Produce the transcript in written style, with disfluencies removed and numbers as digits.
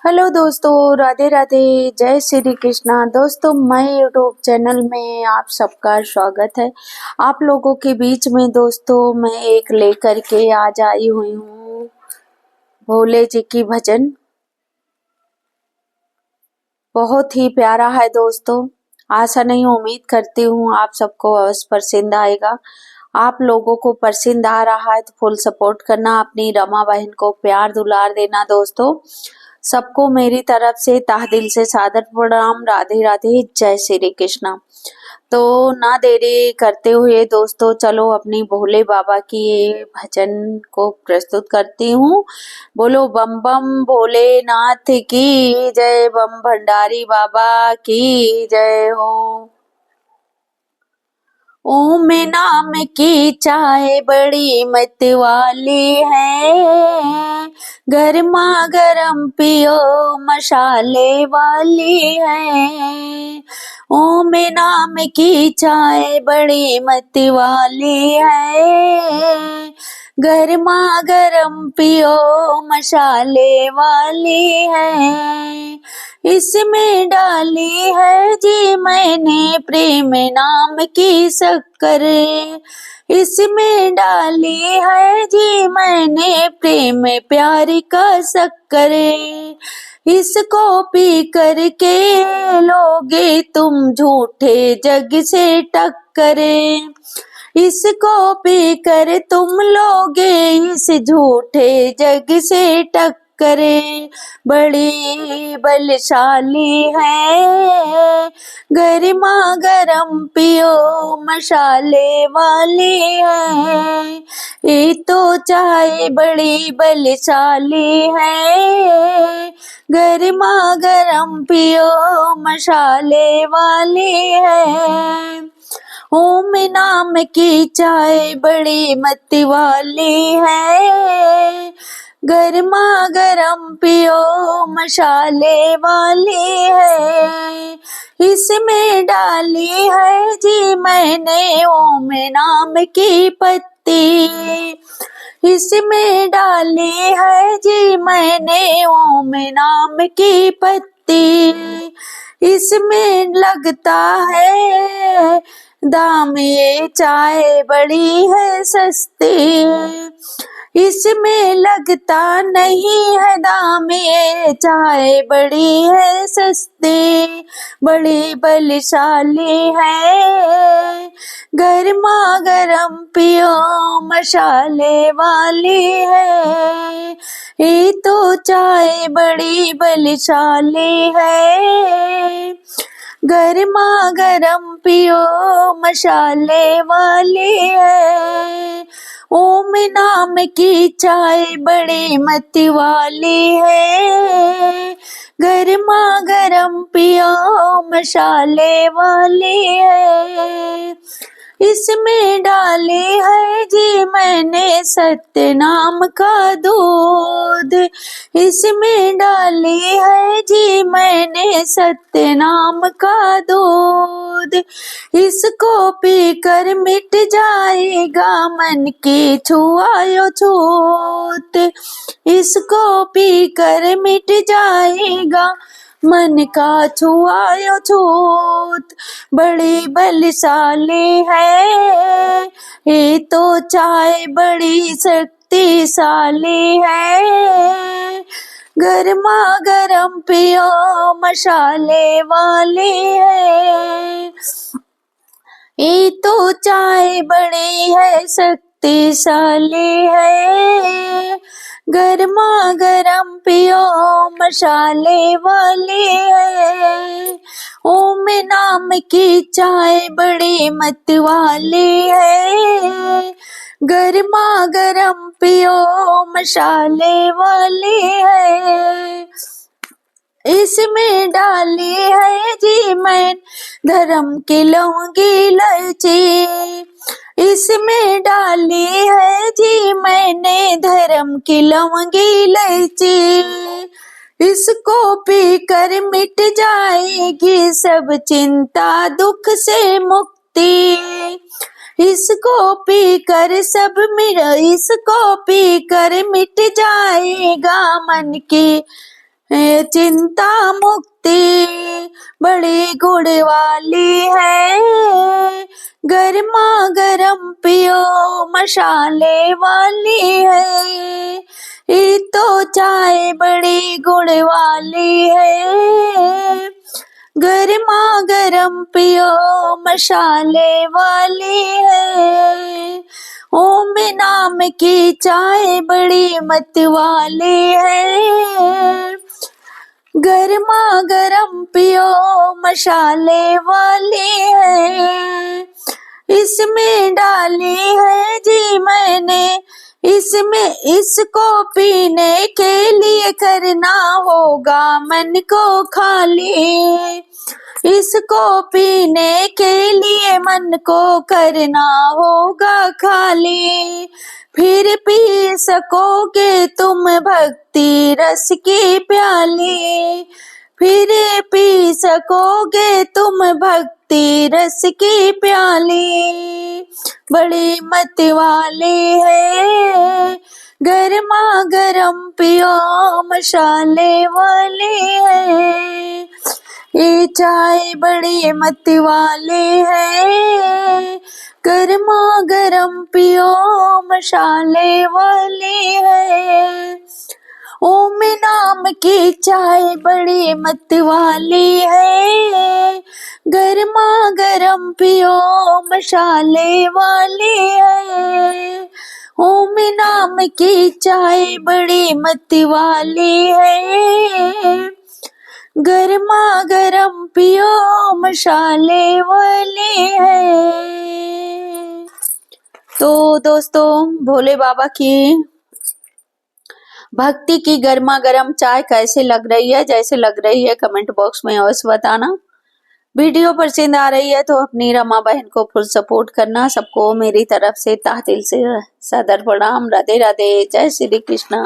Hello दोस्तों, राधे राधे, जय श्री कृष्णा। दोस्तों, मैं यूट्यूब चैनल में आप सबका स्वागत है। आप लोगों के बीच में दोस्तों मैं एक लेकर के आज आई हुई हूँ भोले जी की भजन। बहुत ही प्यारा है दोस्तों। आशा नहीं, उम्मीद करती हूँ आप सबको अवश्य पसंद आएगा। आप लोगों को पसंद आ रहा है तो फुल सपोर्ट करना, अपनी रमा बहन को प्यार दुलार देना दोस्तों। सबको मेरी तरफ से तहे दिल से सादर प्रणाम। राधे राधे, जय श्री कृष्णा। तो ना देरी करते हुए दोस्तों चलो अपनी भोले बाबा की भजन को प्रस्तुत करती हूँ। बोलो बम बम भोलेनाथ की जय, बम भंडारी बाबा की जय हो। ओम नाम की चाय बड़ी मत वाली है, गर्मा गर्म पियो मसाले वाली है। ओम नाम की चाय बड़ी मत वाली है, गर्मा गर्म पियो मसाले वाली है। इसमें डाली है जी मैंने प्रेम नाम की शक्कर, इसमें डाली है जी मैंने प्रेम प्यार का शक्कर। इसको पी कर के लोगे तुम झूठे जग से टक्कर, इसको पी कर तुम लोगे इस झूठे जग से टक्कर। बड़ी बलशाली है, गर्मा गर्म पियो मसाले वाली है। ये तो चाय बड़ी बलशाली है, गर्मा गर्म पियो मसाले वाली है। ओम नाम की चाय बड़ी मत वाली है, गर्मा गर्म पियो मसाले वाली है। इसमें डाली है जी मैंने ओम नाम की पत्ती, इसमें डाली है जी मैंने ओम नाम की पत्ती। इसमें लगता है दाम ये चाय बड़ी है सस्ती, इसमें लगता नहीं है दाम ये चाय बड़ी है सस्ती। बड़ी बलशाली है, गर्मा गर्म पियो मसाले वाली है। ये तो चाय बड़ी बलशाली है, गर्मा गर्म पियो मसाले वाली है। ओम नाम की चाय बड़ी मत वाली है, गर्मा गर्म पियो मसाले वाली है। इसमें डाली है जी मैंने सत्य नाम का दूध, इसमें डाली है जी मैंने सत्य नाम का दूध। इसको पीकर मिट जाएगा मन की छुआयो छूत, इसको पीकर मिट जाएगा मन का छुआयो छूत। बड़ी बलशाली है, ये तो चाय बड़ी शक्तिशाली है, गर्मा गर्म पियो मसाले वाली है। ये तो चाय बड़ी है शक्तिशाली है, गर्मा गर्म पियो मसाले वाली है। ओम नाम की चाय बड़ी मत वाली है, गर्मा गर्म पियो मसाले वाली है। इसमें डाली है जी मैं धर्म की लौंगी इलायची, इसमें डाली है जी मैंने धर्म की लौंगी इलायची। इसको पीकर मिट जाएगी सब चिंता दुख से मुक्ति, इसको पीकर सब इसको पीकर मिट जाएगा मन की चिंता मुक्ति बड़ी गुड़ वाली है, गर्मा गर्म पियो मसाले वाली है। ये तो चाय बड़ी गुड़ वाली है, गर्मा गर्म पियो मसाले वाली है। ओम नाम की चाय बड़ी मत वाली है, गर्मा गर्म पियो मसाले वाली है। इसमें डाली है जी मैंने, इसको पीने के लिए करना होगा मन को खाली। इसको पीने के लिए मन को करना होगा खाली, फिर पी सकोगे तुम भक्ति रस की प्याली। फिर पी सकोगे तुम भक्ति रस की प्याली, बड़ी मत वाली है, गर्मा गर्म पियो मसाले वाली है। ये चाय बड़ी मत वाली है, गर्मा गर्म पियो मसाले वाली है। ओम नाम की चाय बड़ी मत वाली है, गर्मा गर्म पियो मसाले वाली है। ओम नाम की चाय बड़ी मत वाली है, गर्मा गर्म पियो मसाले वाली है। तो दोस्तों, भोले बाबा की भक्ति की गर्मा गर्म चाय कैसे लग रही है? जैसे लग रही है कमेंट बॉक्स में अवश्य बताना। वीडियो पसंद आ रही है तो अपनी रमा बहन को फुल सपोर्ट करना। सबको मेरी तरफ से तहे दिल से सादर प्रणाम। राधे राधे, जय श्री कृष्णा।